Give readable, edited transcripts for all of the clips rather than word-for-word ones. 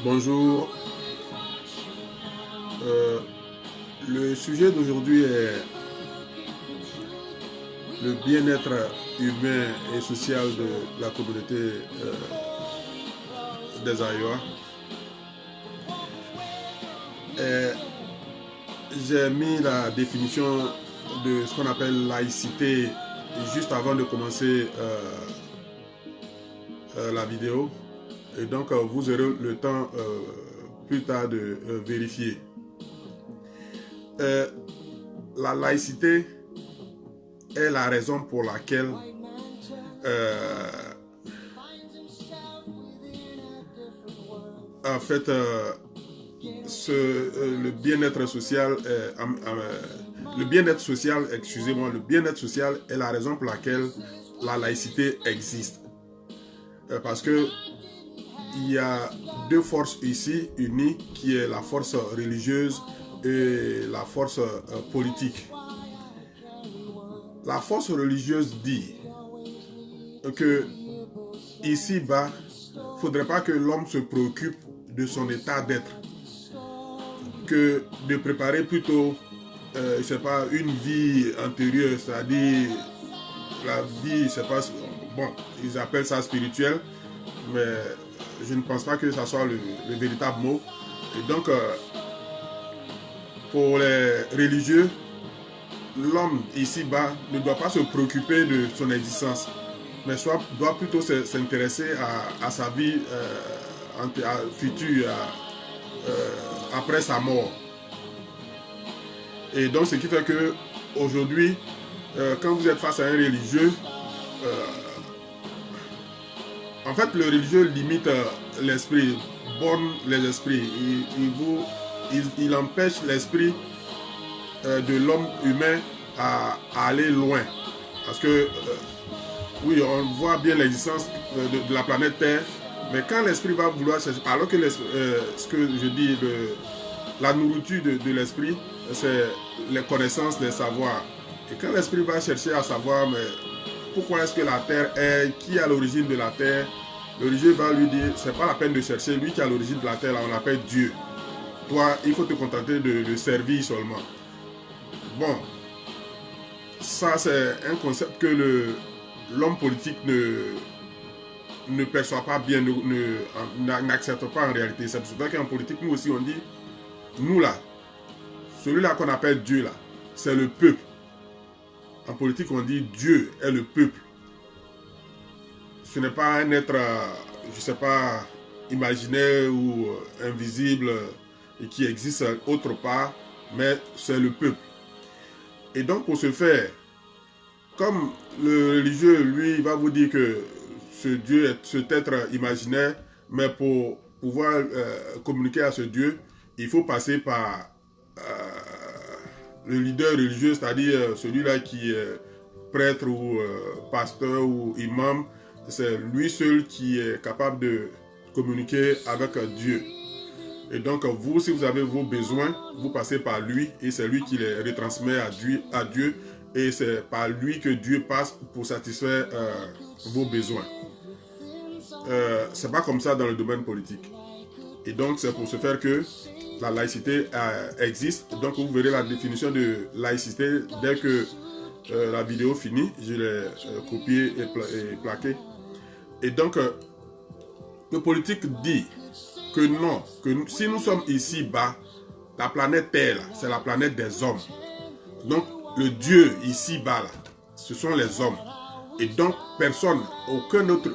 Bonjour. Le sujet d'aujourd'hui est le bien-être humain et social de la communauté des Aïois. J'ai mis la définition de ce qu'on appelle laïcité juste avant de commencer la vidéo. Et donc vous aurez le temps plus tard de vérifier. La laïcité est la raison pour laquelle en fait le bien-être social le bien-être social, excusez-moi, le bien-être social est la raison pour laquelle la laïcité existe. Parce que il y a deux forces ici unies, qui est la force religieuse et la force politique. La force religieuse dit que ici-bas, il ne faudrait pas que l'homme se préoccupe de son état d'être, que de préparer plutôt je sais pas, une vie antérieure, c'est-à-dire la vie, je sais pas, bon, ils appellent ça spirituel, mais je ne pense pas que ça soit le véritable mot. Et donc, pour les religieux, l'homme ici-bas ne doit pas se préoccuper de son existence, mais doit plutôt s'intéresser à sa vie future, après sa mort. Et donc, ce qui fait que aujourd'hui, quand vous êtes face à un religieux, en fait, le religieux limite l'esprit, borne les esprits. Il empêche l'esprit de l'homme humain à aller loin. Parce que, oui, on voit bien l'existence de la planète Terre, mais quand l'esprit va vouloir chercher, alors que ce que je dis, la nourriture de l'esprit, c'est les connaissances, les savoirs. Et quand l'esprit va chercher à savoir, mais pourquoi est-ce que la terre est, qui est à l'origine de la terre, le religieux va lui dire, c'est pas la peine de chercher, lui qui est à l'origine de la terre, là, on l'appelle Dieu. Toi, il faut te contenter de le servir seulement. Bon, ça c'est un concept que l'homme politique ne perçoit pas bien, n'accepte pas en réalité. C'est pour ça qu'en politique, nous aussi on dit, nous là, celui-là qu'on appelle Dieu là, c'est le peuple. En politique, on dit Dieu est le peuple. Ce n'est pas un être, je ne sais pas, imaginaire ou invisible et qui existe autre part, mais c'est le peuple. Et donc, pour ce faire, comme le religieux, lui, va vous dire que ce Dieu est cet être imaginaire, mais pour pouvoir communiquer à ce Dieu, il faut passer par le leader religieux, c'est-à-dire celui-là qui est prêtre ou pasteur ou imam. C'est lui seul qui est capable de communiquer avec Dieu. Et donc vous, si vous avez vos besoins, vous passez par lui et c'est lui qui les retransmet à Dieu et c'est par lui que Dieu passe pour satisfaire vos besoins. C'est pas comme ça dans le domaine politique. Et donc c'est pour ce faire que la laïcité existe. Donc vous verrez la définition de laïcité dès que la vidéo finit. Je l'ai copié et plaqué. Et donc le politique dit que non, que si nous sommes ici bas, la planète Terre, c'est la planète des hommes. Donc le Dieu ici bas, là, ce sont les hommes. Et donc personne, aucun autre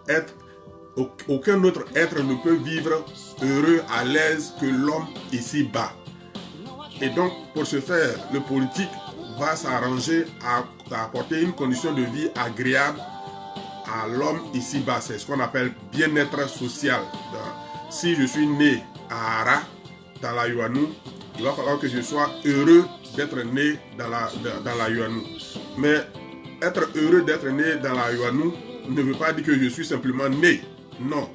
être ne peut vivre heureux, à l'aise que l'homme ici bas. Et donc, pour ce faire, le politique va s'arranger à apporter une condition de vie agréable à l'homme ici bas. C'est ce qu'on appelle bien-être social. Si je suis né à Ara, dans la Yoanou, il va falloir que je sois heureux d'être né dans la Yoanou. Mais être heureux d'être né dans la Yoanou ne veut pas dire que je suis simplement né. Non.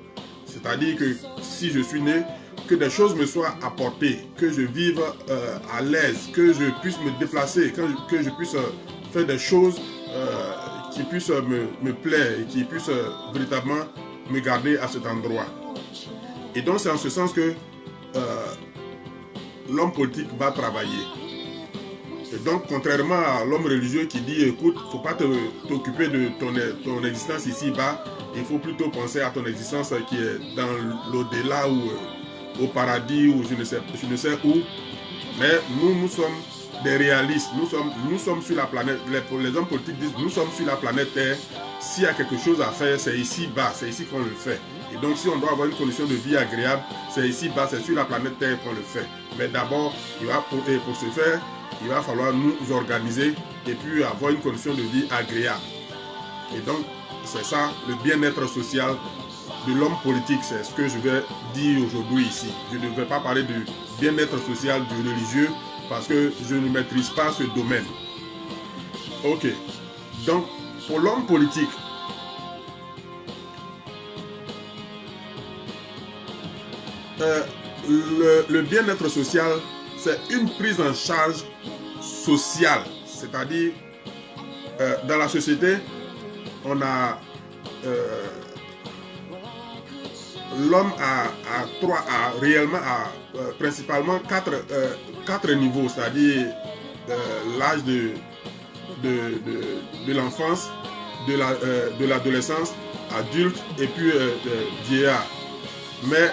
C'est-à-dire que si je suis né, que des choses me soient apportées, que je vive à l'aise, que je puisse me déplacer, que je puisse faire des choses qui puissent me plaire et qui puissent véritablement me garder à cet endroit. Et donc c'est en ce sens que l'homme politique va travailler. Et donc, contrairement à l'homme religieux qui dit, écoute, il ne faut pas t'occuper de ton existence ici-bas, il faut plutôt penser à ton existence qui est dans l'au-delà ou au paradis ou je ne sais où. Mais nous sommes des réalistes, nous sommes sur la planète, les hommes politiques disent, nous sommes sur la planète Terre, s'il y a quelque chose à faire, c'est ici-bas, c'est ici qu'on le fait. Et donc, si on doit avoir une condition de vie agréable, c'est ici-bas, c'est sur la planète Terre qu'on le fait. Mais d'abord, pour ce faire, il va falloir nous organiser et puis avoir une condition de vie agréable. Et donc, c'est ça, le bien-être social de l'homme politique, c'est ce que je vais dire aujourd'hui ici. Je ne vais pas parler du bien-être social du religieux parce que je ne maîtrise pas ce domaine. Ok. Donc, pour l'homme politique, le bien-être social, c'est une prise en charge sociale. C'est-à-dire, dans la société, on a l'homme principalement quatre niveaux, c'est-à-dire l'âge de l'enfance, de l'adolescence, adulte et puis vieillard. Mais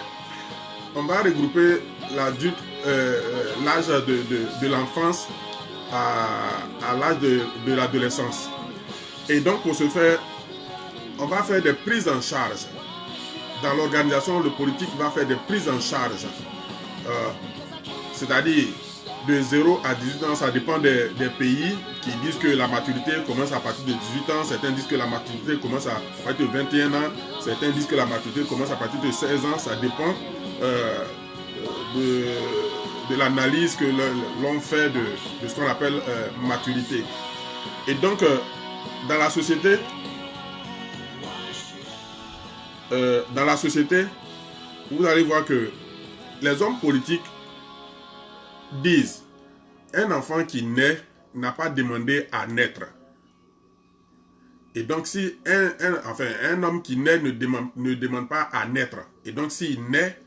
on va regrouper l'âge de l'enfance à l'âge de l'adolescence. Et donc pour ce faire, on va faire des prises en charge. Dans l'organisation, le politique va faire des prises en charge. C'est-à-dire de 0 à 18 ans, ça dépend des pays qui disent que la maturité commence à partir de 18 ans. Certains disent que la maturité commence à partir de 21 ans. Certains disent que la maturité commence à partir de 16 ans. Ça dépend de l'analyse que l'on fait de ce qu'on appelle maturité. Et donc, dans la société, vous allez voir que les hommes politiques disent un enfant qui naît n'a pas demandé à naître. Et donc, si un homme qui naît ne demande pas à naître, et donc s'il naît,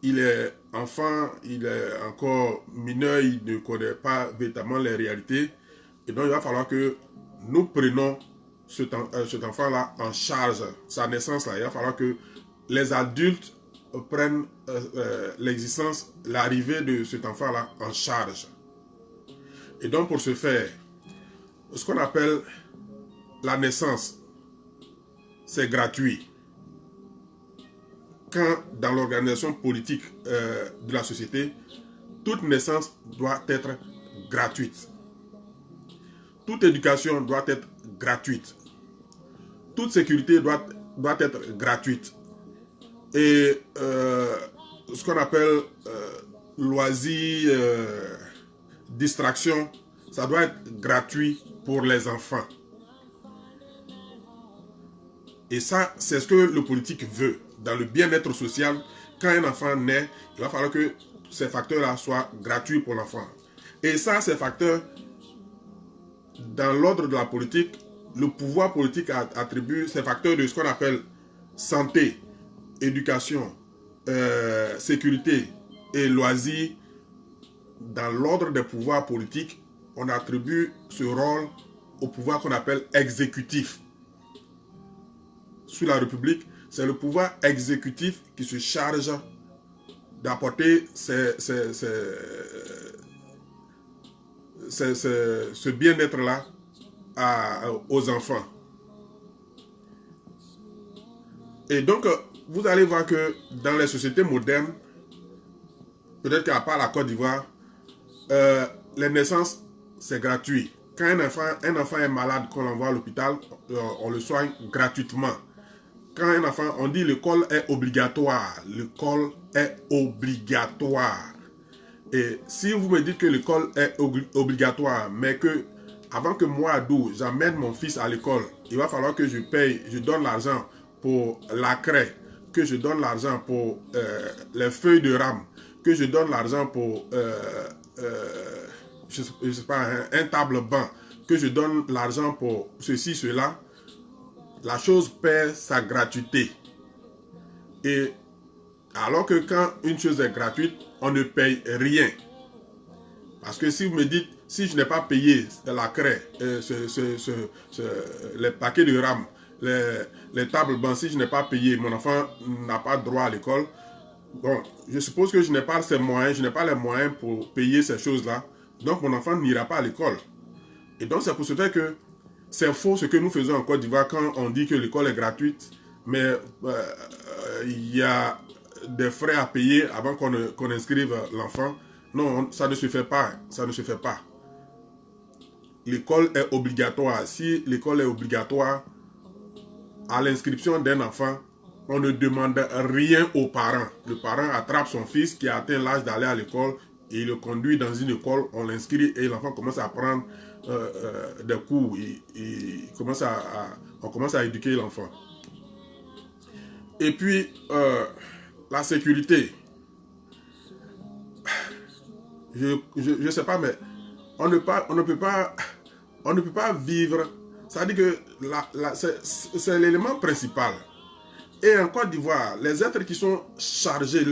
il est enfant, il est encore mineur, il ne connaît pas véritablement les réalités, et donc il va falloir que nous prenions cet enfant-là en charge, sa naissance-là. Il va falloir que les adultes prennent l'existence, l'arrivée de cet enfant-là en charge. Et donc pour ce faire, ce qu'on appelle la naissance, c'est gratuit. Quand dans l'organisation politique de la société, toute naissance doit être gratuite. Toute éducation doit être gratuite. Toute sécurité doit être gratuite. Et ce qu'on appelle loisirs, distraction, ça doit être gratuit pour les enfants. Et ça, c'est ce que le politique veut. Dans le bien-être social, quand un enfant naît, il va falloir que ces facteurs-là soient gratuits pour l'enfant. Et ça, ces facteurs, dans l'ordre de la politique, le pouvoir politique attribue ces facteurs de ce qu'on appelle santé, éducation, sécurité et loisirs. Dans l'ordre des pouvoirs politiques, on attribue ce rôle au pouvoir qu'on appelle exécutif. Sous la République, c'est le pouvoir exécutif qui se charge d'apporter ce bien-être-là aux enfants. Et donc, vous allez voir que dans les sociétés modernes, peut-être qu'à part la Côte d'Ivoire, les naissances, c'est gratuit. Quand un enfant est malade, qu'on l'envoie à l'hôpital, on le soigne gratuitement. Quand un enfant, on dit l'école est obligatoire. L'école est obligatoire. Et si vous me dites que l'école est obligatoire, mais que avant que moi, ado, j'amène mon fils à l'école, il va falloir que je paye, je donne l'argent pour la craie, que je donne l'argent pour les feuilles de rame, que je donne l'argent pour je sais pas, un table-banc, que je donne l'argent pour ceci, cela, la chose perd sa gratuité. Et alors que quand une chose est gratuite, on ne paye rien. Parce que si vous me dites, si je n'ai pas payé la craie, les paquets de RAM, les tables bancs, si je n'ai pas payé, mon enfant n'a pas droit à l'école. Bon, je suppose que je n'ai pas ces moyens, je n'ai pas les moyens pour payer ces choses-là. Donc mon enfant n'ira pas à l'école. Et donc c'est pour ce fait que c'est faux ce que nous faisons en Côte d'Ivoire quand on dit que l'école est gratuite, mais il y a des frais à payer avant qu'on inscrive l'enfant. Non, ça ne se fait pas. Ça ne se fait pas. L'école est obligatoire. Si l'école est obligatoire, à l'inscription d'un enfant, on ne demande rien aux parents. Le parent attrape son fils qui a atteint l'âge d'aller à l'école et il le conduit dans une école, on l'inscrit et l'enfant commence à prendre des cours. On commence à éduquer l'enfant. Et puis, la sécurité. Je ne sais pas, mais on ne peut pas vivre. Ça dit que c'est l'élément principal. Et en Côte d'Ivoire, les êtres qui sont chargés,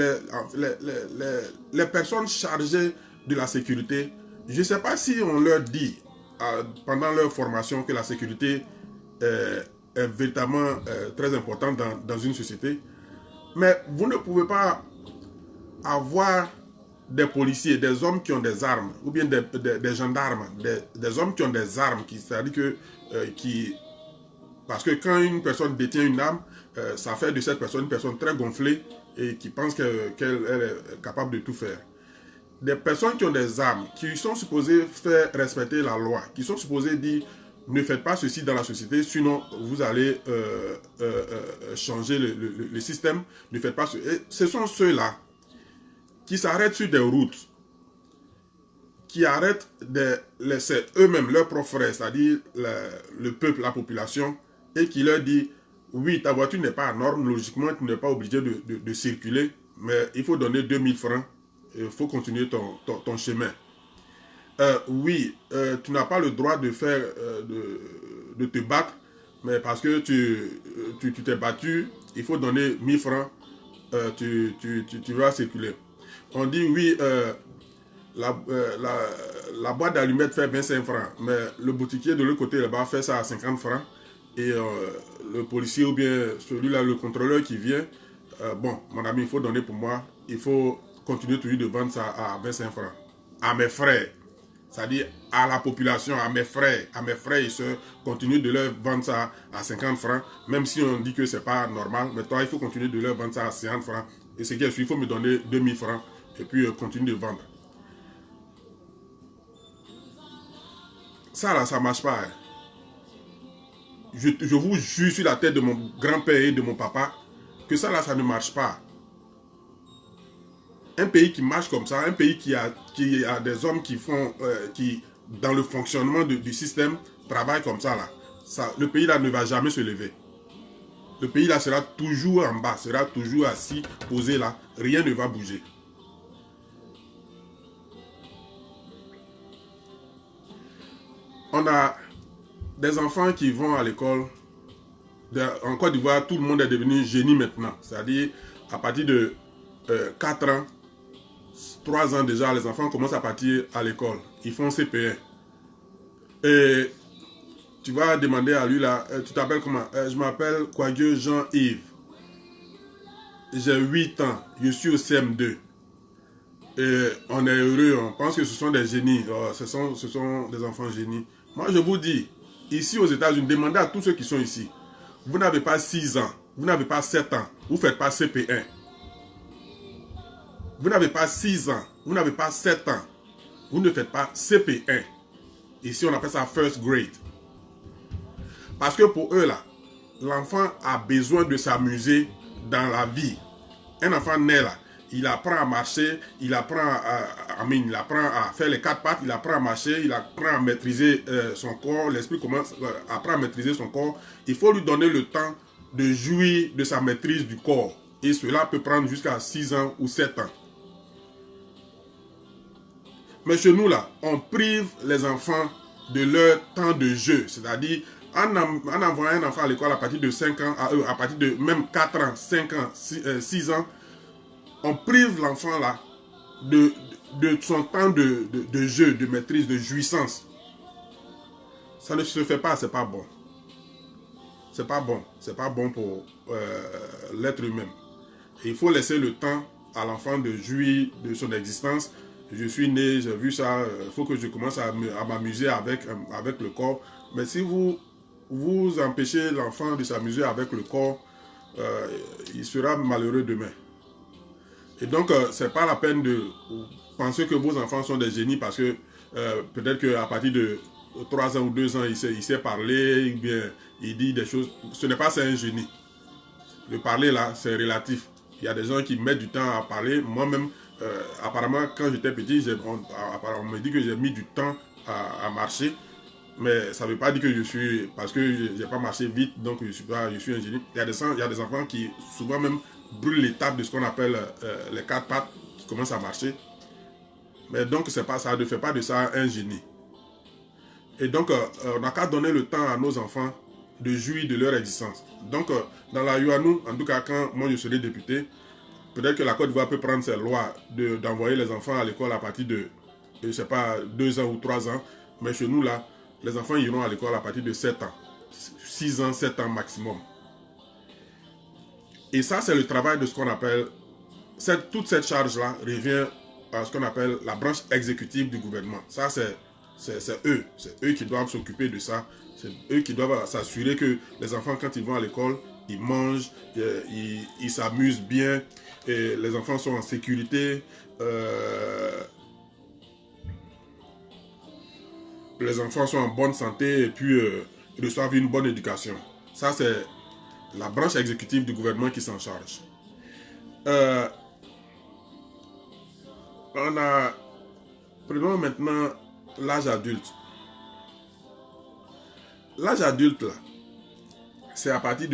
les personnes chargées de la sécurité, je ne sais pas si on leur dit pendant leur formation que la sécurité est véritablement très importante dans une société. Mais vous ne pouvez pas avoir des policiers, des hommes qui ont des armes, ou bien des gendarmes, des hommes qui ont des armes, c'est-à-dire que parce que quand une personne détient une arme, ça fait de cette personne une personne très gonflée et qui pense qu'elle est capable de tout faire. Des personnes qui ont des armes, qui sont supposées faire respecter la loi, qui sont supposées dire ne faites pas ceci dans la société, sinon vous allez changer le système, ne faites pas ce. Et ce sont ceux-là qui s'arrêtent sur des routes, qui arrêtent eux-mêmes, leurs propres frères, c'est-à-dire le peuple, la population, et qui leur dit, oui, ta voiture n'est pas à norme, logiquement, tu n'es pas obligé de circuler, mais il faut donner 2000 francs, il faut continuer ton chemin. Oui, tu n'as pas le droit de faire, de te battre, mais parce que tu t'es battu, il faut donner 1000 francs, tu vas circuler. On dit, oui, la boîte d'allumettes fait 25 francs, mais le boutiquier de l'autre côté là-bas fait ça à 50 francs. Et le policier ou bien celui-là, le contrôleur qui vient, bon, mon ami, il faut donner pour moi, il faut continuer toujours de vendre ça à 25 francs. À mes frères, c'est-à-dire à la population, à mes frères et soeurs, continue de leur vendre ça à 50 francs, même si on dit que c'est pas normal, mais toi, il faut continuer de leur vendre ça à 50 francs. Et ce qui est sûr, il faut me donner 2000 francs et puis continuer de vendre. Ça là, ça marche pas. Hein. Je vous jure sur la tête de mon grand-père et de mon papa que ça là, ça ne marche pas. Un pays qui marche comme ça, un pays qui a des hommes qui font, qui dans le fonctionnement du système travaillent comme ça là, le pays là ne va jamais se lever. Le pays là sera toujours en bas, sera toujours assis, posé là, rien ne va bouger. On a des enfants qui vont à l'école. En Côte d'Ivoire, tout le monde est devenu génie maintenant. C'est-à-dire, à partir de 4 ans, 3 ans déjà, les enfants commencent à partir à l'école. Ils font CP1. Et tu vas demander à lui là, tu t'appelles comment? Je m'appelle Kouadio Jean-Yves. J'ai 8 ans. Je suis au CM2. Et on est heureux, on pense que ce sont des génies. Oh, ce sont des enfants génies. Moi, je vous dis, ici aux États-Unis, demandez à tous ceux qui sont ici. Vous n'avez pas 6 ans, vous n'avez pas 7 ans, vous ne faites pas CP1. Vous n'avez pas 6 ans, vous n'avez pas 7 ans, vous ne faites pas CP1. Ici, on appelle ça first grade. Parce que pour eux, là, l'enfant a besoin de s'amuser dans la vie. Un enfant naît là, il apprend à marcher, il apprend à faire les 4 pattes, il apprend à marcher, il apprend à maîtriser son corps, l'esprit apprend à maîtriser son corps. Il faut lui donner le temps de jouir de sa maîtrise du corps. Et cela peut prendre jusqu'à 6 ans ou 7 ans. Mais chez nous là, on prive les enfants de leur temps de jeu. C'est-à-dire, en envoyant un enfant à l'école à partir de 5 ans, à partir de même 4 ans, 5 ans, 6 ans, on prive l'enfant là de son temps de jeu, de maîtrise, de jouissance. Ça ne se fait pas, c'est pas bon. C'est pas bon. C'est pas bon pour l'être humain. Et il faut laisser le temps à l'enfant de jouir de son existence. Je suis né, j'ai vu ça, il faut que je commence à m'amuser avec le corps. Mais si vous empêchez l'enfant de s'amuser avec le corps, il sera malheureux demain. Et donc, c'est pas la peine de penser que vos enfants sont des génies parce que peut-être qu'à partir de 3 ans ou 2 ans, il sait parler, ou bien il dit des choses. Ce n'est pas ça un génie. Le parler là, c'est relatif. Il y a des gens qui mettent du temps à parler. Moi-même, apparemment, quand j'étais petit, on me dit que j'ai mis du temps à marcher. Mais ça ne veut pas dire que je suis, parce que je n'ai pas marché vite, donc je suis un génie. Il y a des enfants qui souvent même brûlent l'étape de ce qu'on appelle les 4 pattes, qui commencent à marcher. Mais donc ça ne fait pas de ça un génie. Et donc on n'a qu'à donner le temps à nos enfants de jouir de leur existence. Donc dans la UANU, en tout cas quand moi je serai député, peut-être que la Côte d'Ivoire peut prendre ses lois d'envoyer les enfants à l'école à partir de, je ne sais pas, 2 ans ou 3 ans. Mais chez nous là, les enfants iront à l'école à partir de 7 ans. 6 ans, 7 ans maximum. Et ça, c'est le travail de ce qu'on appelle... toute cette charge-là revient à ce qu'on appelle la branche exécutive du gouvernement. Ça, c'est eux. C'est eux qui doivent s'occuper de ça. C'est eux qui doivent s'assurer que les enfants, quand ils vont à l'école, ils mangent, ils s'amusent bien, et les enfants sont en sécurité. Les enfants sont en bonne santé et puis reçoivent une bonne éducation. Ça, c'est la branche exécutive du gouvernement qui s'en charge. Prenons maintenant l'âge adulte. L'âge adulte, là, c'est à partir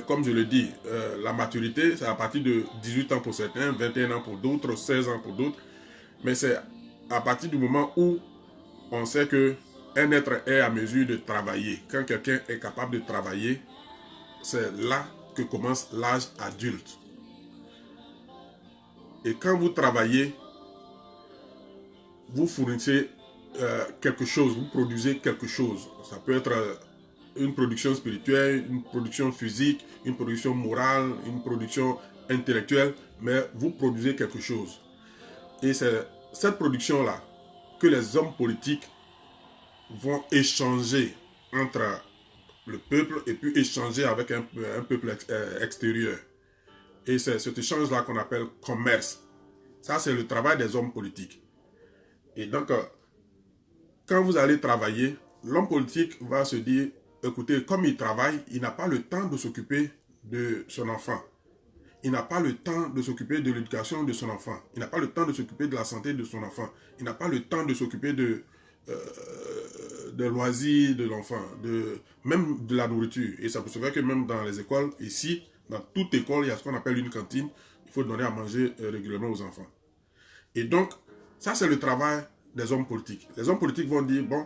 comme je le dis, la maturité, c'est à partir de 18 ans pour certains, 21 ans pour d'autres, 16 ans pour d'autres. Mais c'est à partir du moment où on sait qu'un être est à mesure de travailler. Quand quelqu'un est capable de travailler, c'est là que commence l'âge adulte. Et quand vous travaillez, vous fournissez quelque chose, vous produisez quelque chose. Ça peut être une production spirituelle, une production physique, une production morale, une production intellectuelle, mais vous produisez quelque chose. Et c'est cette production-là que les hommes politiques vont échanger entre le peuple et puis échanger avec un peuple extérieur. Et c'est cet échange-là qu'on appelle commerce. Ça, c'est le travail des hommes politiques. Et donc, quand vous allez travailler, l'homme politique va se dire, écoutez, comme il travaille, il n'a pas le temps de s'occuper de son enfant. Il n'a pas le temps de s'occuper de l'éducation de son enfant. Il n'a pas le temps de s'occuper de la santé de son enfant. Il n'a pas le temps de s'occuper de loisirs de l'enfant, même de la nourriture. Et ça peut se faire que même dans les écoles, ici, dans toute école, il y a ce qu'on appelle une cantine. Il faut donner à manger régulièrement aux enfants. Et donc, ça c'est le travail des hommes politiques. Les hommes politiques vont dire, bon,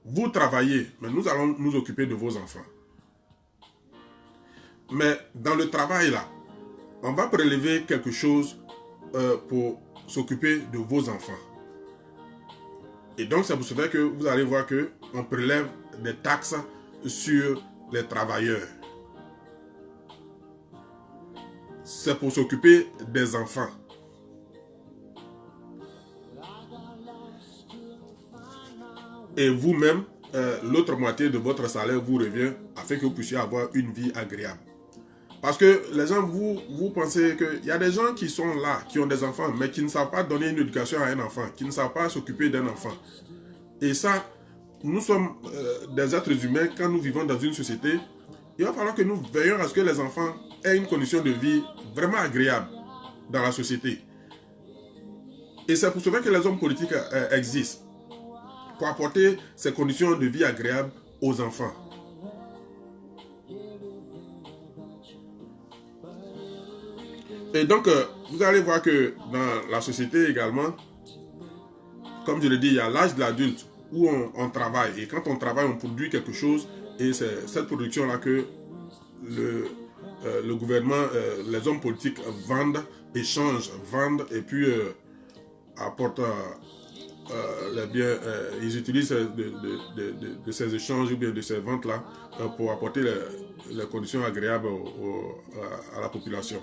vous travaillez, mais nous allons nous occuper de vos enfants. Mais dans le travail là, on va prélever quelque chose pour s'occuper de vos enfants. Et donc, ça vous fait que vous allez voir qu'on prélève des taxes sur les travailleurs. C'est pour s'occuper des enfants. Et vous-même, l'autre moitié de votre salaire vous revient afin que vous puissiez avoir une vie agréable. Parce que les gens, vous pensez qu'il y a des gens qui sont là, qui ont des enfants, mais qui ne savent pas donner une éducation à un enfant, qui ne savent pas s'occuper d'un enfant. Et ça, nous sommes des êtres humains, quand nous vivons dans une société, il va falloir que nous veillions à ce que les enfants aient une condition de vie vraiment agréable dans la société. Et c'est pour cela que les hommes politiques existent, pour apporter ces conditions de vie agréables aux enfants. Et donc, vous allez voir que dans la société également, comme je l'ai dit, il y a l'âge de l'adulte où on travaille. Et quand on travaille, on produit quelque chose. Et c'est cette production-là que le gouvernement, les hommes politiques vendent, échangent, vendent et puis apportent les biens. Ils utilisent de ces échanges ou bien de ces ventes-là pour apporter les conditions agréables à la population.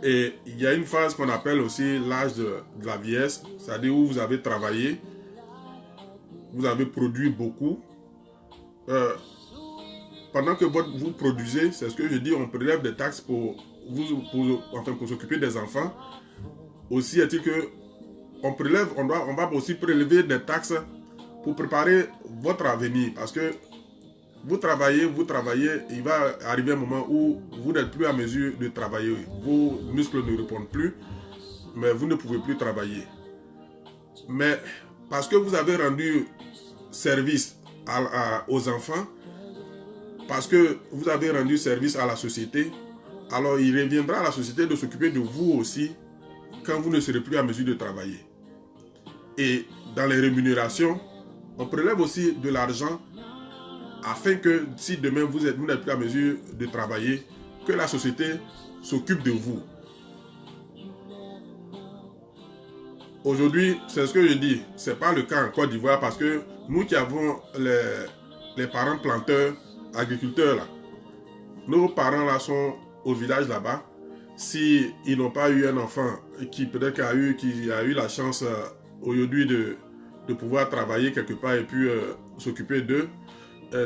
Et il y a une phase qu'on appelle aussi l'âge de la vieillesse, c'est-à-dire où vous avez travaillé, vous avez produit beaucoup. Pendant que vous produisez, c'est ce que je dis, on prélève des taxes pour s'occuper des enfants. Aussi est-il que on va aussi prélever des taxes pour préparer votre avenir. Parce que vous travaillez, il va arriver un moment où vous n'êtes plus à mesure de travailler. Vos muscles ne répondent plus, mais vous ne pouvez plus travailler. Mais parce que vous avez rendu service aux enfants, parce que vous avez rendu service à la société, alors il reviendra à la société de s'occuper de vous aussi quand vous ne serez plus à mesure de travailler. Et dans les rémunérations, on prélève aussi de l'argent afin que si demain vous n'êtes plus à mesure de travailler, que la société s'occupe de vous. Aujourd'hui, c'est ce que je dis, ce n'est pas le cas en Côte d'Ivoire parce que nous qui avons les parents planteurs, agriculteurs là, nos parents là sont au village là-bas. Si ils n'ont pas eu un enfant qui peut-être qui a eu la chance aujourd'hui de pouvoir travailler quelque part et puis s'occuper d'eux,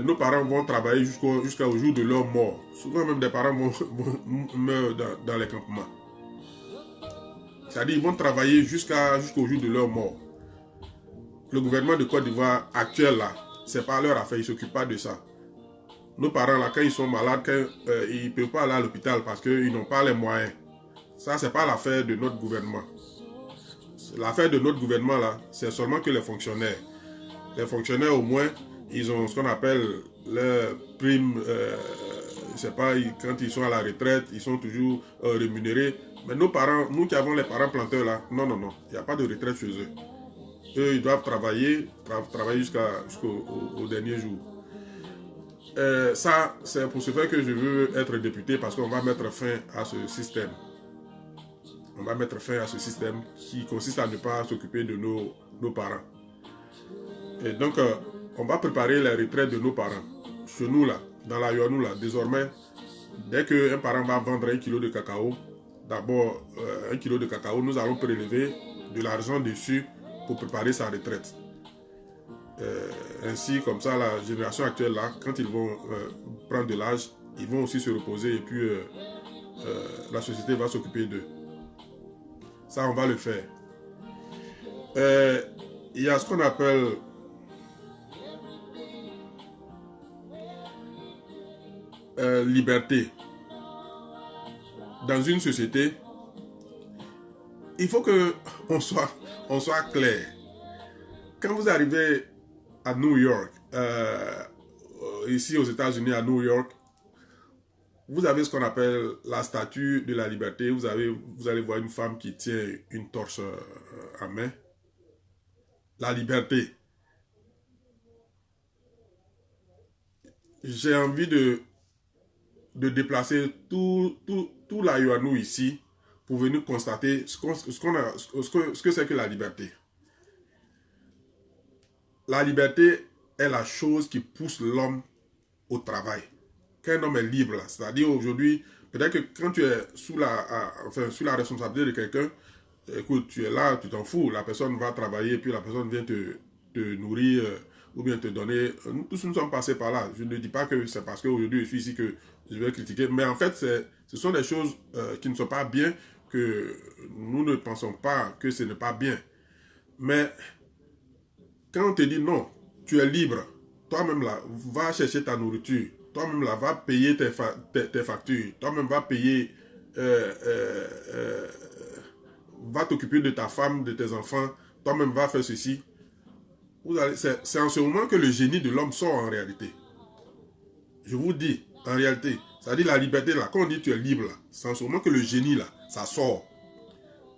nos parents vont travailler jusqu'au jour de leur mort. Souvent même des parents meurent dans les campements. C'est-à-dire qu'ils vont travailler jusqu'au jour de leur mort. Le gouvernement de Côte d'Ivoire actuel là, c'est pas leur affaire, ils ne s'occupent pas de ça. Nos parents là, quand ils sont malades, ils ne peuvent pas aller à l'hôpital parce qu'ils n'ont pas les moyens. Ça, c'est pas l'affaire de notre gouvernement. L'affaire de notre gouvernement là, c'est seulement que les fonctionnaires. Les fonctionnaires au moins, ils ont ce qu'on appelle leur prime, je sais pas, quand ils sont à la retraite, ils sont toujours rémunérés. Mais nos parents, nous qui avons les parents planteurs là, non, il n'y a pas de retraite chez eux. Eux, ils doivent travailler jusqu'au dernier jour. Ça, c'est pour ce faire que je veux être député parce qu'on va mettre fin à ce système. On va mettre fin à ce système qui consiste à ne pas s'occuper de nos parents. Et donc, on va préparer la retraite de nos parents. Chez nous, là, dans la Yonou, là, désormais, dès qu'un parent va vendre 1 kilo de cacao, d'abord, 1 kilo de cacao, nous allons prélever de l'argent dessus pour préparer sa retraite. Ainsi, comme ça, la génération actuelle, là, quand ils vont prendre de l'âge, ils vont aussi se reposer et puis la société va s'occuper d'eux. Ça, on va le faire. Il y a ce qu'on appelle liberté. Dans une société, il faut que on soit clair. Quand vous arrivez à New York, ici aux États-Unis, à New York, vous avez ce qu'on appelle la statue de la liberté. Vous allez voir une femme qui tient une torche en main. La liberté. J'ai envie de déplacer tout la Yoanou ici pour venir constater ce que c'est que la liberté. La liberté est la chose qui pousse l'homme au travail. Quand un homme est libre, c'est-à-dire aujourd'hui, peut-être que quand tu es sous la responsabilité de quelqu'un, écoute, tu es là, tu t'en fous, la personne va travailler, puis la personne vient te nourrir, ou bien te donner. Nous tous nous sommes passés par là. Je ne dis pas que c'est parce qu'aujourd'hui je suis ici que je vais critiquer, mais en fait, ce sont des choses qui ne sont pas bien, que nous ne pensons pas que ce n'est pas bien. Mais quand on te dit non, tu es libre, toi-même là, va chercher ta nourriture, toi-même là, va payer tes factures, toi-même va payer, va t'occuper de ta femme, de tes enfants, toi-même va faire ceci. C'est en ce moment que le génie de l'homme sort en réalité. Je vous dis, en réalité, c'est-à-dire la liberté là, quand on dit tu es libre là, c'est en ce moment que le génie là, ça sort.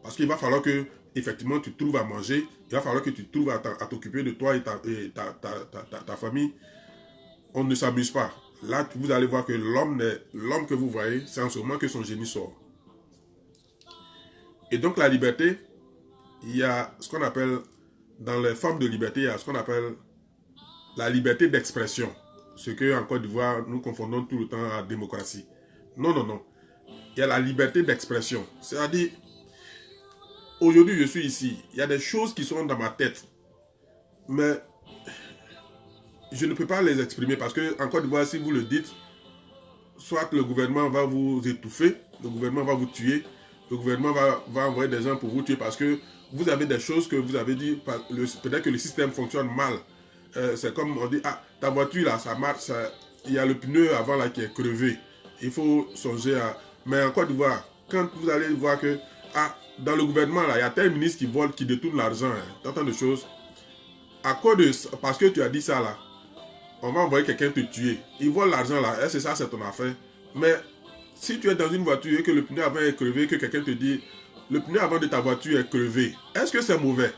Parce qu'il va falloir que, effectivement, tu trouves à manger il va falloir que tu trouves à t'occuper de toi et ta famille. On ne s'amuse pas. Là, vous allez voir que l'homme que vous voyez, c'est en ce moment que son génie sort. Et donc la liberté, il y a ce qu'on appelle, dans les formes de liberté, il y a ce qu'on appelle la liberté d'expression. Ce que en Côte d'Ivoire, nous confondons tout le temps à la démocratie. Non, non, non. Il y a la liberté d'expression. C'est-à-dire, aujourd'hui je suis ici, il y a des choses qui sont dans ma tête, mais je ne peux pas les exprimer parce que en Côte d'Ivoire, si vous le dites, soit le gouvernement va vous étouffer, le gouvernement va vous tuer, le gouvernement va envoyer des gens pour vous tuer parce que vous avez des choses que vous avez dit, peut-être que le système fonctionne mal. C'est comme on dit, ah, ta voiture là, ça marche, il y a le pneu avant là qui est crevé. Il faut songer à... Mais en Côte d'Ivoire, quand vous allez voir que, ah, dans le gouvernement là, il y a tel ministre qui vole, qui détourne l'argent, hein, tant de choses. À cause de... Parce que tu as dit ça là, on va envoyer quelqu'un te tuer. Il vole l'argent là, c'est ça, c'est ton affaire. Mais si tu es dans une voiture et que le pneu avant est crevé, que quelqu'un te dit, le pneu avant de ta voiture est crevé, est-ce que c'est mauvais?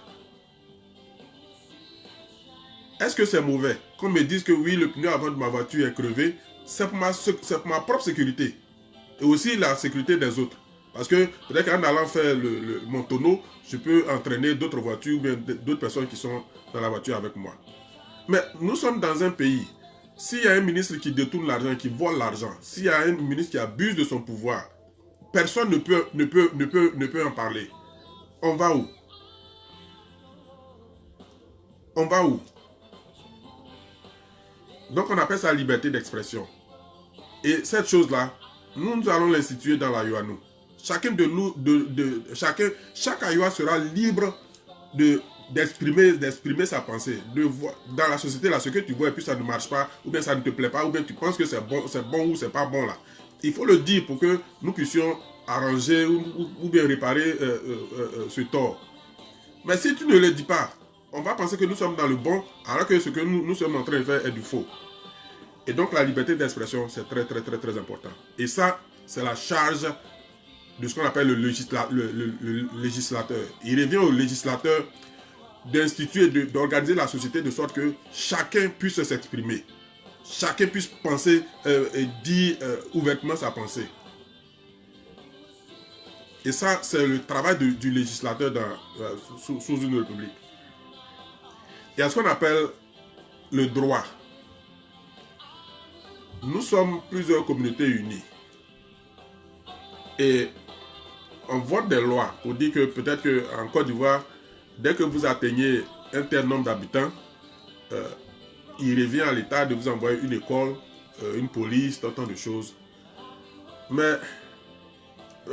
Est-ce que c'est mauvais qu'on me dise que oui, le pneu avant de ma voiture est crevé? C'est pour ma propre sécurité. Et aussi la sécurité des autres. Parce que peut-être qu'en allant faire mon tonneau, je peux entraîner d'autres voitures ou bien d'autres personnes qui sont dans la voiture avec moi. Mais nous sommes dans un pays. S'il y a un ministre qui détourne l'argent, qui vole l'argent, s'il y a un ministre qui abuse de son pouvoir, personne ne peut en parler. On va où? On va où? Donc on appelle ça la liberté d'expression. Et cette chose-là, nous allons l'instituer dans la Yoanou. Chacun de nous, chaque Ayoua sera libre d'exprimer sa pensée. Dans la société, là, ce que tu vois et puis ça ne marche pas, ou bien ça ne te plaît pas, ou bien tu penses que c'est bon ou c'est pas bon là. Il faut le dire pour que nous puissions arranger ou bien réparer ce tort. Mais si tu ne le dis pas, on va penser que nous sommes dans le bon, alors que ce que nous sommes en train de faire est du faux. Et donc la liberté d'expression, c'est très très très très important. Et ça, c'est la charge de ce qu'on appelle le législateur. Il revient au législateur d'instituer, d'organiser la société de sorte que chacun puisse s'exprimer. Chacun puisse penser et dire ouvertement sa pensée. Et ça, c'est le travail du législateur sous une république. Il y a ce qu'on appelle le droit. Nous sommes plusieurs communautés unies. Et on vote des lois pour dire que peut-être qu'en Côte d'Ivoire, dès que vous atteignez un tel nombre d'habitants, il revient à l'État de vous envoyer une école, une police, tant de choses. Mais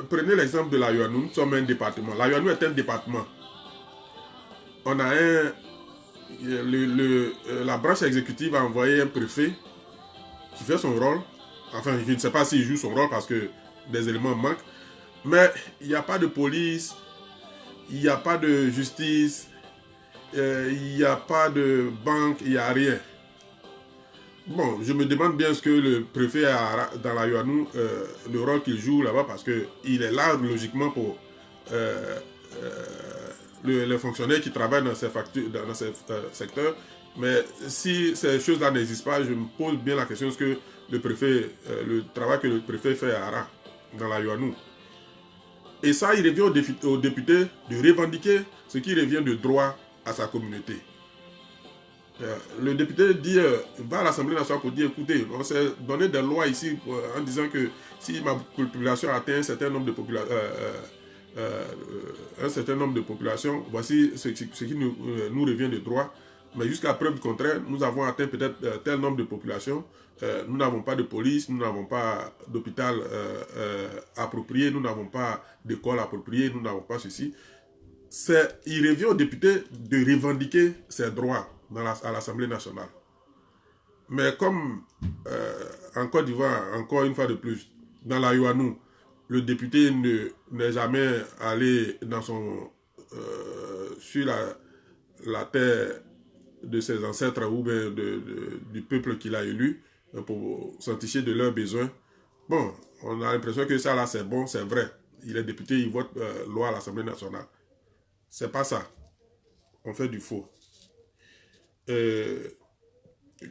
prenez l'exemple de la Yoanou, nous sommes un département. La Yoanou est un département. On a la branche exécutive a envoyé un préfet qui fait son rôle. Enfin, je ne sais pas s'il joue son rôle parce que des éléments manquent. Mais il n'y a pas de police, il n'y a pas de justice, il n'y a pas de banque, il n'y a rien. Bon, je me demande bien ce que le préfet a dans la Yoanou, le rôle qu'il joue là-bas, parce qu'il est là logiquement pour les fonctionnaires qui travaillent dans ces secteurs. Mais si ces choses-là n'existent pas, je me pose bien la question, est-ce que le préfet, le travail que le préfet fait à Ara, dans la Yoanou. Et ça, il revient au député de revendiquer ce qui revient de droit à sa communauté. Le député dit, va à l'Assemblée nationale pour dire, écoutez, on s'est donné des lois ici en disant que si ma population atteint un certain nombre de populations, voici ce qui nous revient de droit. Mais jusqu'à preuve du contraire, nous avons atteint peut-être tel nombre de populations. Nous n'avons pas de police, nous n'avons pas d'hôpital approprié, nous n'avons pas d'école appropriée, nous n'avons pas ceci. Il revient aux députés de revendiquer ses droits à l'Assemblée nationale. Mais comme en Côte d'Ivoire, encore une fois de plus, dans la Yoanou, le député n'est jamais allé sur la terre de ses ancêtres ou bien du peuple qu'il a élu pour s'enticher de leurs besoins. Bon, on a l'impression que ça là c'est bon, c'est vrai. Il est député, il vote loi à l'Assemblée nationale. C'est pas ça. on fait du faux.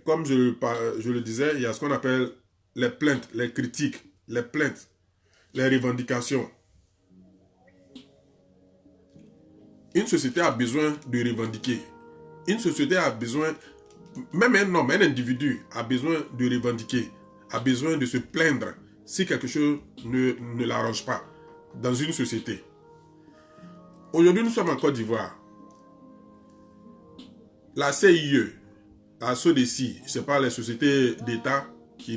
Comme je le disais, il y a ce qu'on appelle les plaintes, les critiques, les plaintes, les revendications. Une société a besoin de revendiquer. Une société a besoin, même un homme, un individu a besoin de revendiquer, a besoin de se plaindre si quelque chose ne l'arrange pas dans une société. Aujourd'hui, nous sommes en Côte d'Ivoire. La CIE, la SODECI, ce n'est pas les sociétés d'État qui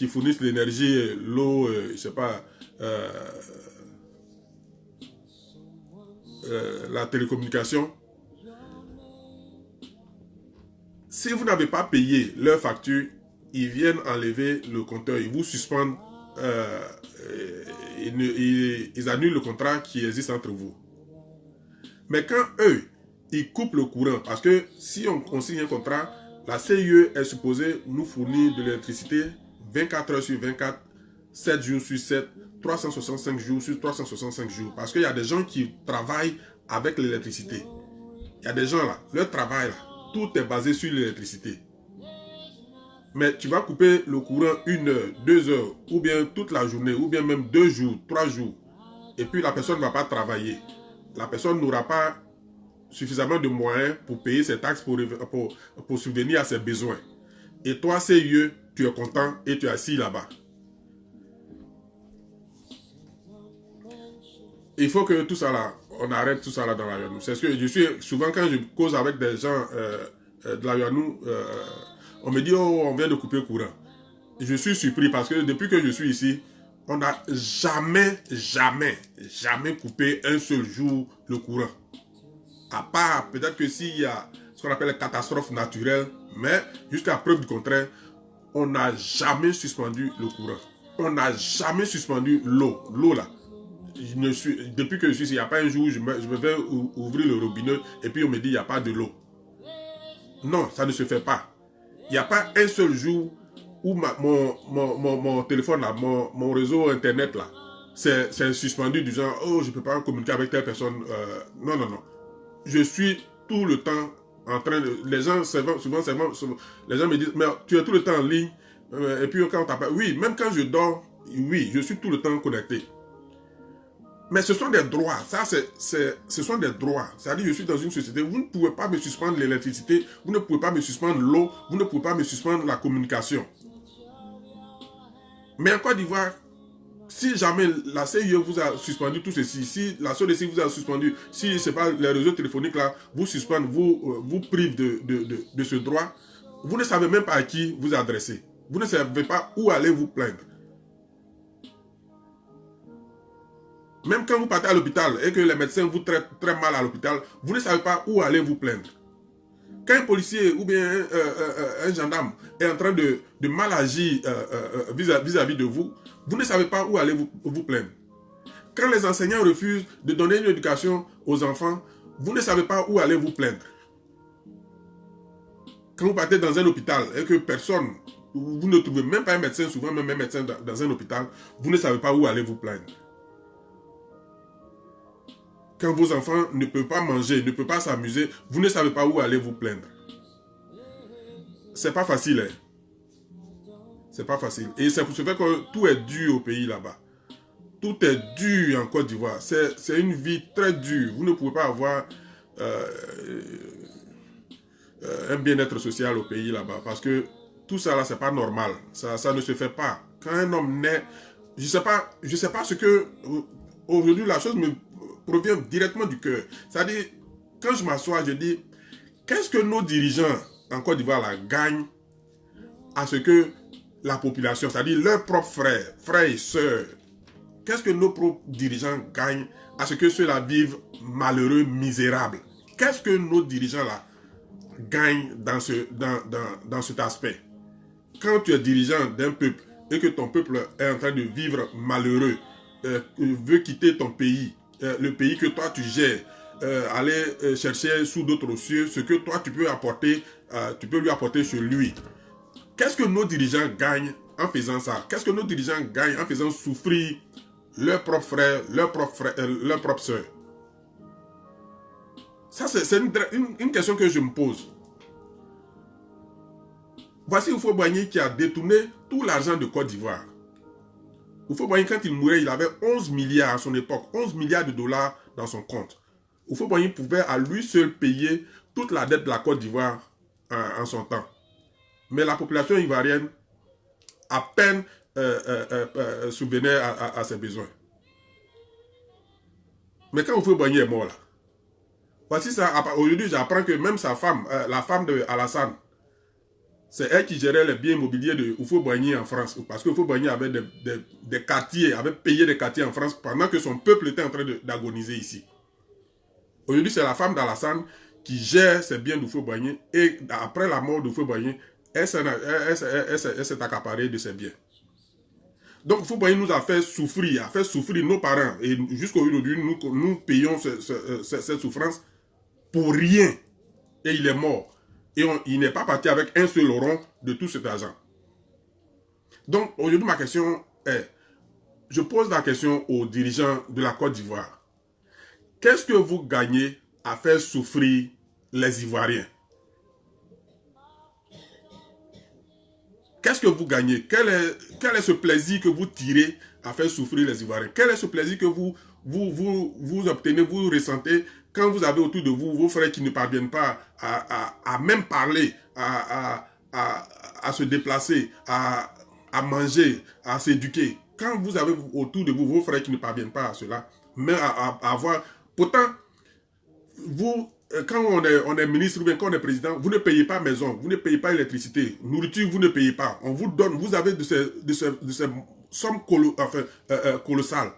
fournissent l'énergie, l'eau, je sais pas, la télécommunication. Si vous n'avez pas payé leur facture, ils viennent enlever le compteur, ils vous suspendent, ils annulent le contrat qui existe entre vous. Mais quand eux, ils coupent le courant, parce que si on signe un contrat, la CIE est supposée nous fournir de l'électricité 24 heures sur 24, 7 jours sur 7, 365 jours sur 365 jours. Parce qu'il y a des gens qui travaillent avec l'électricité. Il y a des gens là, leur travail là, tout est basé sur l'électricité. Mais tu vas couper le courant 1 heure, 2 heures, ou bien toute la journée, ou bien même 2 jours, 3 jours. Et puis la personne ne va pas travailler. La personne n'aura pas suffisamment de moyens pour payer ses taxes pour subvenir à ses besoins. Et toi, CIE, tu es content et tu es assis là-bas. Il faut que tout ça là, on arrête tout ça là dans la Yanou. C'est ce que je suis souvent quand je cause avec des gens de la Yanou, on me dit oh on vient de couper le courant. Je suis surpris parce que depuis que je suis ici, on n'a jamais coupé un seul jour le courant. À part peut-être que s'il y a ce qu'on appelle les catastrophes naturelles, mais jusqu'à preuve du contraire, on n'a jamais suspendu le courant. On n'a jamais suspendu l'eau. L'eau là. Depuis que je suis ici, il n'y a pas un jour où je me vais ouvrir le robinet et puis on me dit il n'y a pas de l'eau. Non, ça ne se fait pas. Il n'y a pas un seul jour où mon téléphone là, mon réseau internet là, c'est suspendu du genre oh je ne peux pas communiquer avec telle personne. Non. Je suis tout le temps en train de... Les gens, souvent, les gens me disent, mais tu es tout le temps en ligne. Et puis quand on t'appelle... Oui, même quand je dors, oui, je suis tout le temps connecté. Mais ce sont des droits. Ça, ce sont des droits. C'est-à-dire, je suis dans une société. Vous ne pouvez pas me suspendre l'électricité. Vous ne pouvez pas me suspendre l'eau. Vous ne pouvez pas me suspendre la communication. Mais en Côte d'Ivoire, si jamais la CIE vous a suspendu tout ceci, si la SODECI vous a suspendu, si c'est pas les réseaux téléphoniques là, vous suspendent, vous privent de ce droit, vous ne savez même pas à qui vous adresser. Vous ne savez pas où aller vous plaindre. Même quand vous partez à l'hôpital et que les médecins vous traitent très mal à l'hôpital, vous ne savez pas où aller vous plaindre. Quand un policier ou bien un gendarme est en train de mal agir vis-à-vis de vous, vous ne savez pas où aller vous plaindre. Quand les enseignants refusent de donner une éducation aux enfants, vous ne savez pas où aller vous plaindre. Quand vous partez dans un hôpital et que personne, vous ne trouvez même pas un médecin, souvent même un médecin dans un hôpital, vous ne savez pas où aller vous plaindre. Quand vos enfants ne peuvent pas manger, ne peuvent pas s'amuser, vous ne savez pas où aller vous plaindre. C'est pas facile, hein? C'est pas facile. Et c'est pour ce fait que tout est dur au pays là-bas. Tout est dur en Côte d'Ivoire. C'est une vie très dure. Vous ne pouvez pas avoir un bien-être social au pays là-bas. Parce que tout ça là, c'est pas normal. Ça ne se fait pas. Quand un homme naît, je sais pas ce que... Aujourd'hui, la chose me provient directement du cœur. C'est-à-dire, quand je m'assois, je dis, qu'est-ce que nos dirigeants en Côte d'Ivoire là gagnent à ce que la population, c'est-à-dire leurs propres frères et sœurs, qu'est-ce que nos propres dirigeants gagnent à ce que ceux-là vivent malheureux, misérables? Qu'est-ce que nos dirigeants là gagnent dans cet aspect? Quand tu es dirigeant d'un peuple et que ton peuple est en train de vivre malheureux, veut quitter ton pays, le pays que toi tu gères, aller chercher sous d'autres cieux ce que toi tu peux apporter, tu peux lui apporter chez lui. Qu'est-ce que nos dirigeants gagnent en faisant ça? Qu'est-ce que nos dirigeants gagnent en faisant souffrir leurs propres frères, leurs propres sœurs? Ça, c'est une question que je me pose. Voici Houphouët-Boigny qui a détourné tout l'argent de Côte d'Ivoire. Houphouët-Boigny, quand il mourait, il avait 11 milliards à son époque, 11 milliards de dollars dans son compte. Houphouët-Boigny pouvait à lui seul payer toute la dette de la Côte d'Ivoire en son temps. Mais la population ivoirienne, à peine subvenait à ses besoins. Mais quand Houphouët-Boigny est mort là, voici ça, aujourd'hui j'apprends que même sa femme, la femme de Alassane, c'est elle qui gérait les biens immobiliers de Houphouët-Boigny en France. Parce que Houphouët-Boigny avait des quartiers, avait payé des quartiers en France pendant que son peuple était en train d'agoniser ici. Aujourd'hui, c'est la femme d'Alassane qui gère ses biens d'Houphouët-Boigny. Et après la mort d'Houphouët-Boigny, elle s'est accaparée de ses biens. Donc Houphouët-Boigny nous a fait souffrir nos parents. Et jusqu'à aujourd'hui, nous payons cette souffrance pour rien. Et il est mort. Et il n'est pas parti avec un seul rond de tout cet argent. Donc, aujourd'hui, ma question est, je pose la question aux dirigeants de la Côte d'Ivoire. Qu'est-ce que vous gagnez à faire souffrir les Ivoiriens? Qu'est-ce que vous gagnez? Quel est ce plaisir que vous tirez à faire souffrir les Ivoiriens? Quel est ce plaisir que vous obtenez, vous ressentez quand vous avez autour de vous vos frères qui ne parviennent pas à même parler, à se déplacer, à manger, à s'éduquer? Quand vous avez autour de vous vos frères qui ne parviennent pas à cela, mais à avoir... Pourtant, vous, quand on est ministre ou bien quand on est président, vous ne payez pas maison, vous ne payez pas électricité, nourriture, vous ne payez pas. On vous donne, vous avez de ces sommes colossales.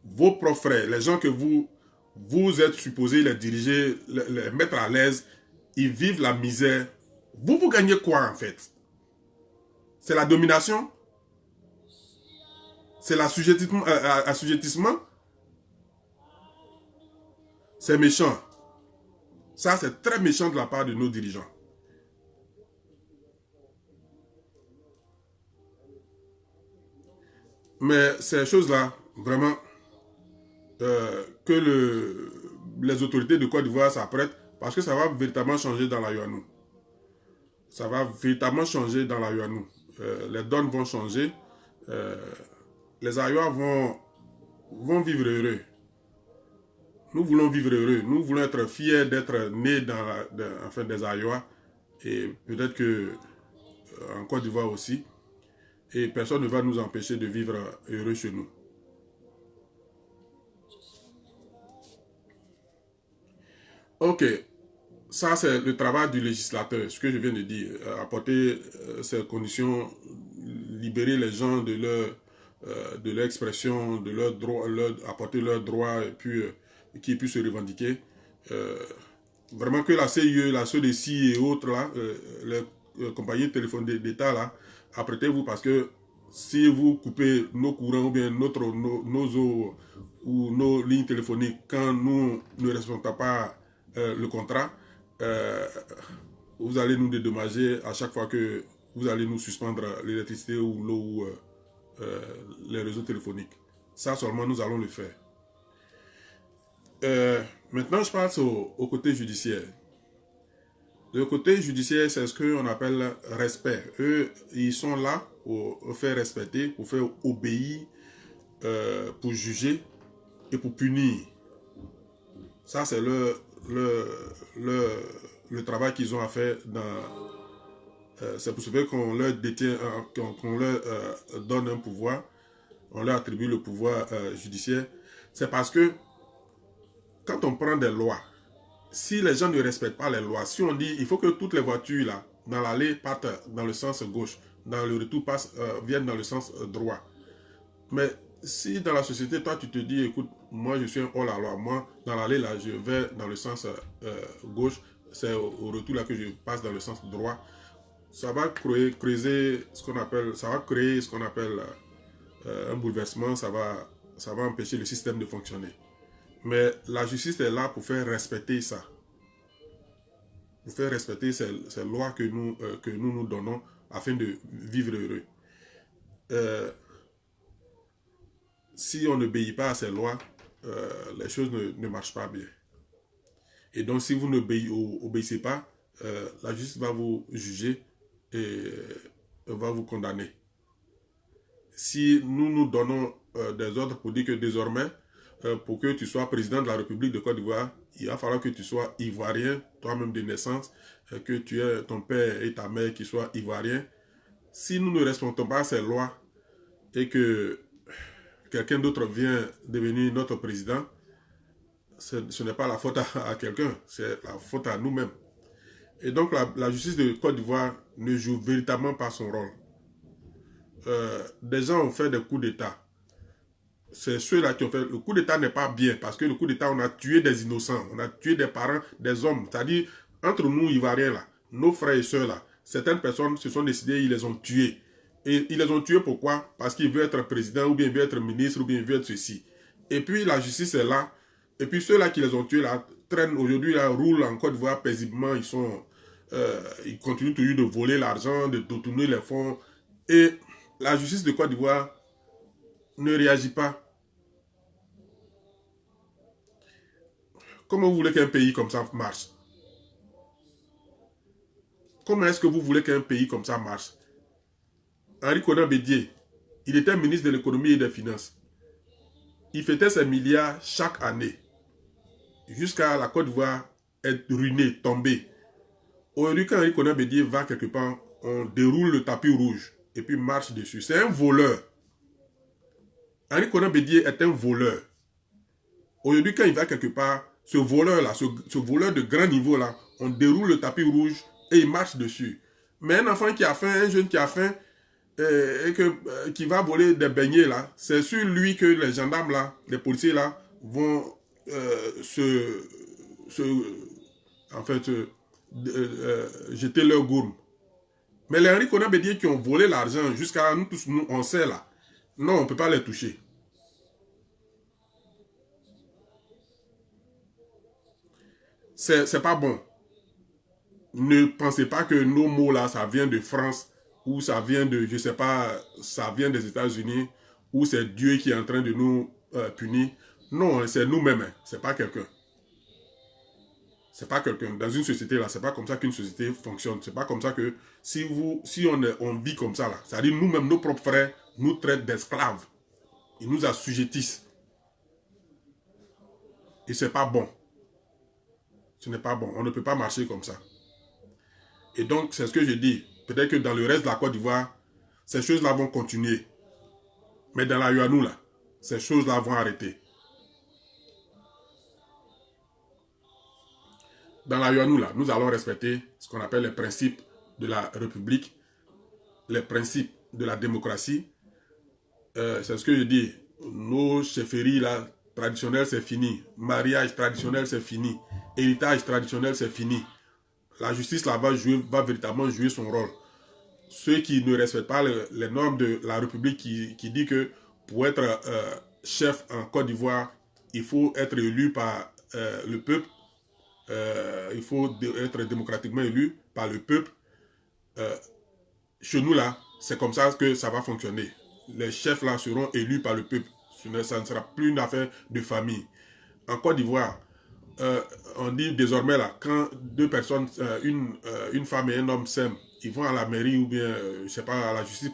Vos propres frères, les gens que vous êtes supposés les diriger, les mettre à l'aise, ils vivent la misère. Vous gagnez quoi en fait? C'est la domination? C'est l'assujettissement? C'est méchant. Ça, c'est très méchant de la part de nos dirigeants. Mais ces choses-là, vraiment, que les autorités de Côte d'Ivoire s'apprêtent, parce que ça va véritablement changer dans la Yoanou. Ça va véritablement changer dans la Yoanou. Les donnes vont changer. Les Ayois vont vivre heureux. Nous voulons vivre heureux. Nous voulons être fiers d'être nés dans des Ayois. Et peut-être que en Côte d'Ivoire aussi. Et personne ne va nous empêcher de vivre heureux chez nous. Ok. Ça, c'est le travail du législateur, ce que je viens de dire. Apporter ces conditions, libérer les gens de leur expression, de leurs droits, apporter leurs droits et puis qu'ils puissent se revendiquer. Vraiment que la CIE, la SODECI et autres, là, les compagnies téléphoniques d'État, là, apprêtez-vous parce que si vous coupez nos courants ou bien nos eaux ou nos lignes téléphoniques quand nous ne respectons pas le contrat, vous allez nous dédommager à chaque fois que vous allez nous suspendre l'électricité ou l'eau ou les réseaux téléphoniques. Ça seulement nous allons le faire. Maintenant, je passe au côté judiciaire. Le côté judiciaire, c'est ce qu'on appelle respect. Eux, ils sont là pour faire respecter, pour faire obéir, pour juger et pour punir. Ça, c'est le travail qu'ils ont à faire. C'est pour ça qu'on leur détient, qu'on leur donne un pouvoir, on leur attribue le pouvoir judiciaire. C'est parce que quand on prend des lois, si les gens ne respectent pas les lois, si on dit il faut que toutes les voitures là, dans l'allée partent dans le sens gauche, dans le retour viennent dans le sens droit. Mais si dans la société, toi tu te dis écoute, moi je suis un hors-la-loi, moi dans l'allée là, je vais dans le sens gauche, c'est au retour là que je passe dans le sens droit, ça va créer ce qu'on appelle, un bouleversement, ça va empêcher le système de fonctionner. Mais la justice est là pour faire respecter ça. Pour faire respecter ces lois que nous donnons afin de vivre heureux. Si on n'obéit pas à ces lois, les choses ne marchent pas bien. Et donc, si vous n'obéissez pas, la justice va vous juger et va vous condamner. Si nous nous donnons des ordres pour dire que désormais, pour que tu sois président de la République de Côte d'Ivoire, il va falloir que tu sois ivoirien, toi-même de naissance, que tu aies ton père et ta mère qui soient ivoiriens. Si nous ne respectons pas ces lois et que quelqu'un d'autre vient devenir notre président, ce n'est pas la faute à quelqu'un, c'est la faute à nous-mêmes. Et donc la justice de Côte d'Ivoire ne joue véritablement pas son rôle. Des gens ont fait des coups d'État. C'est ceux-là qui ont fait... Le coup d'État n'est pas bien, parce que le coup d'État, on a tué des innocents, on a tué des parents, des hommes. C'est-à-dire, entre nous, Ivoiriens, là, nos frères et sœurs, là, certaines personnes se sont décidées, ils les ont tués. Et ils les ont tués pourquoi? Parce qu'ils veulent être président, ou bien ils veulent être ministre, ou bien ils veulent être ceci. Et puis, la justice est là. Et puis, ceux-là qui les ont tués, là, traînent aujourd'hui, là, roulent en Côte d'Ivoire paisiblement. Ils continuent toujours de voler l'argent, de détourner les fonds. Et la justice de Côte d'Ivoire ne réagit pas. Comment vous voulez qu'un pays comme ça marche? Comment est-ce que vous voulez qu'un pays comme ça marche? Henri Konan Bédié, il était ministre de l'économie et des finances. Il fêtait ses milliards chaque année. Jusqu'à la Côte d'Ivoire être ruinée, tombée. Aujourd'hui, quand Henri Konan Bédié va quelque part, on déroule le tapis rouge et puis marche dessus. C'est un voleur. Henri Konan Bédié est un voleur. Aujourd'hui, quand il va quelque part, ce voleur-là, ce voleur de grand niveau-là, on déroule le tapis rouge et il marche dessus. Mais un enfant qui a faim, un jeune qui a faim, qui va voler des beignets, là, c'est sur lui que les gendarmes, là, les policiers, là, vont jeter leur gourme. Mais les Henri Konan Bédié qui ont volé l'argent jusqu'à nous tous, nous, on sait là. Non, on ne peut pas les toucher. C'est pas bon. Ne pensez pas que nos mots là, ça vient de France, ou ça vient de, je sais pas, ça vient des États-Unis, ou c'est Dieu qui est en train de nous punir. Non, c'est nous-mêmes, hein. C'est pas quelqu'un. C'est pas quelqu'un. Dans une société là, c'est pas comme ça qu'une société fonctionne. C'est pas comme ça que si on vit comme ça là, c'est-à-dire nous-mêmes, nos propres frères nous traitent d'esclaves. Ils nous assujettissent. Et c'est pas bon. Ce n'est pas bon. On ne peut pas marcher comme ça. Et donc, c'est ce que je dis. Peut-être que dans le reste de la Côte d'Ivoire, ces choses-là vont continuer. Mais dans la Yoanou, là, ces choses-là vont arrêter. Dans la Yoanou, là, nous allons respecter ce qu'on appelle les principes de la République, les principes de la démocratie. C'est ce que je dis. Nos chefferies, là, traditionnelles, c'est fini. Mariage traditionnel, c'est fini. Héritage traditionnel, c'est fini. La justice là va véritablement jouer son rôle. Ceux qui ne respectent pas les normes de la République qui dit que pour être chef en Côte d'Ivoire, il faut être élu par le peuple, il faut être démocratiquement élu par le peuple. Chez nous là, c'est comme ça que ça va fonctionner. Les chefs là seront élus par le peuple. Ça ne sera plus une affaire de famille. En Côte d'Ivoire, on dit désormais là, quand deux personnes, une femme et un homme s'aiment, ils vont à la mairie ou bien, je sais pas, à la justice.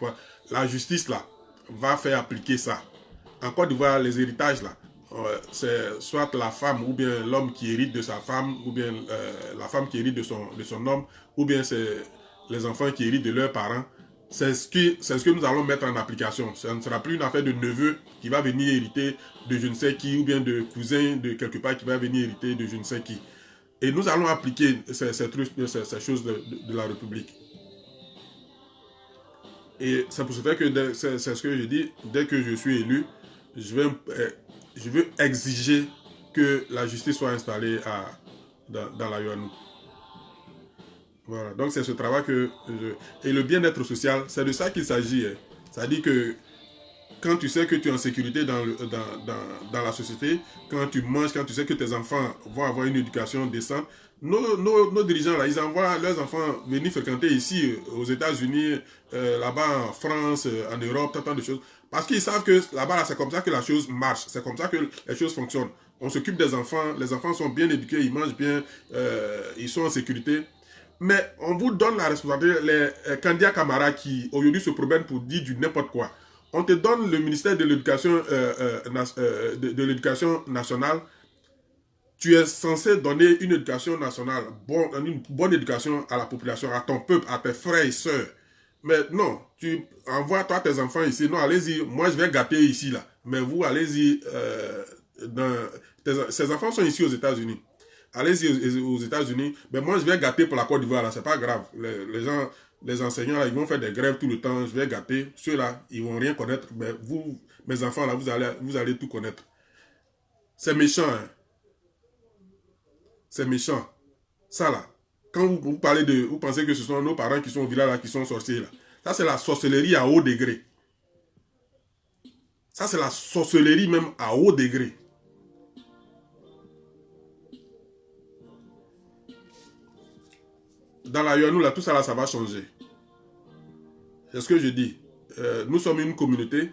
La justice là va faire appliquer ça. En Côte d'Ivoire, les héritages là, c'est soit la femme ou bien l'homme qui hérite de sa femme, ou bien la femme qui hérite de son homme, ou bien c'est les enfants qui héritent de leurs parents. C'est ce que nous allons mettre en application. Ce ne sera plus une affaire de neveu qui va venir hériter de je ne sais qui, ou bien de cousin de quelque part qui va venir hériter de je ne sais qui. Et nous allons appliquer ces choses de la République. Et c'est pour ce faire que c'est ce que je dis, dès que je suis élu, je veux exiger que la justice soit installée dans la Yoanou. Voilà, donc c'est ce travail Et le bien-être social, c'est de ça qu'il s'agit. Hein. C'est-à-dire que quand tu sais que tu es en sécurité dans la société, quand tu manges, quand tu sais que tes enfants vont avoir une éducation décente, nos dirigeants, là, ils envoient leurs enfants venir fréquenter ici, aux États-Unis, là-bas en France, en Europe, tant de choses. Parce qu'ils savent que là-bas, là, c'est comme ça que la chose marche, c'est comme ça que les choses fonctionnent. On s'occupe des enfants, les enfants sont bien éduqués, ils mangent bien, ils sont en sécurité. Mais on vous donne la responsabilité, les Kandia Camara qui aujourd'hui se promènent pour dire du n'importe quoi. On te donne le ministère de l'Éducation de l'Éducation nationale. Tu es censé donner une éducation nationale, une bonne éducation à la population, à ton peuple, à tes frères et sœurs. Mais non, tu envoies toi tes enfants ici. Non, allez-y, moi je vais gâter ici, là. Mais vous, allez-y, ces enfants sont ici aux États-Unis. Allez-y aux États-Unis. Mais moi, je vais gâter pour la Côte d'Ivoire, là. C'est pas grave. Les gens, les enseignants, là, ils vont faire des grèves tout le temps. Je vais gâter. Ceux-là, ils vont rien connaître. Mais vous, mes enfants, là, vous allez tout connaître. C'est méchant, hein. C'est méchant. Ça, là. Quand vous parlez de... Vous pensez que ce sont nos parents qui sont au village, là, qui sont sorciers, là. Ça, c'est la sorcellerie à haut degré. Ça, c'est la sorcellerie même à haut degré. Dans la Yonou, là, tout ça, là, ça va changer. C'est ce que je dis. Nous sommes une communauté.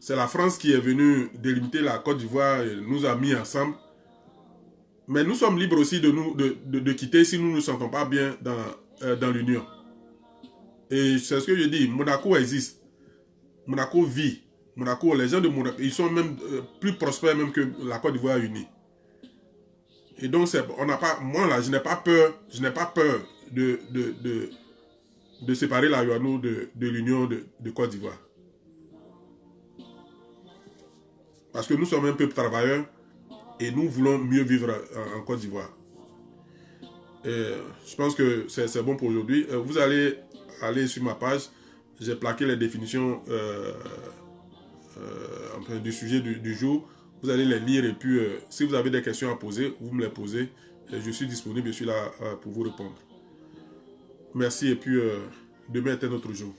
C'est la France qui est venue délimiter la Côte d'Ivoire et nous a mis ensemble. Mais nous sommes libres aussi de quitter si nous ne nous sentons pas bien dans l'Union. Et c'est ce que je dis. Monaco existe. Monaco vit. Monaco, les gens de Monaco, ils sont même plus prospères même que la Côte d'Ivoire unie. Et donc, on n'a pas, moi là, je n'ai pas peur de séparer la Yoano de l'Union de Côte d'Ivoire. Parce que nous sommes un peuple travailleur et nous voulons mieux vivre en Côte d'Ivoire. Je pense que c'est bon pour aujourd'hui. Vous allez aller sur ma page. J'ai plaqué les définitions du sujet du jour. Vous allez les lire et puis si vous avez des questions à poser, vous me les posez. Je suis disponible, je suis là pour vous répondre. Merci et puis demain est un autre jour.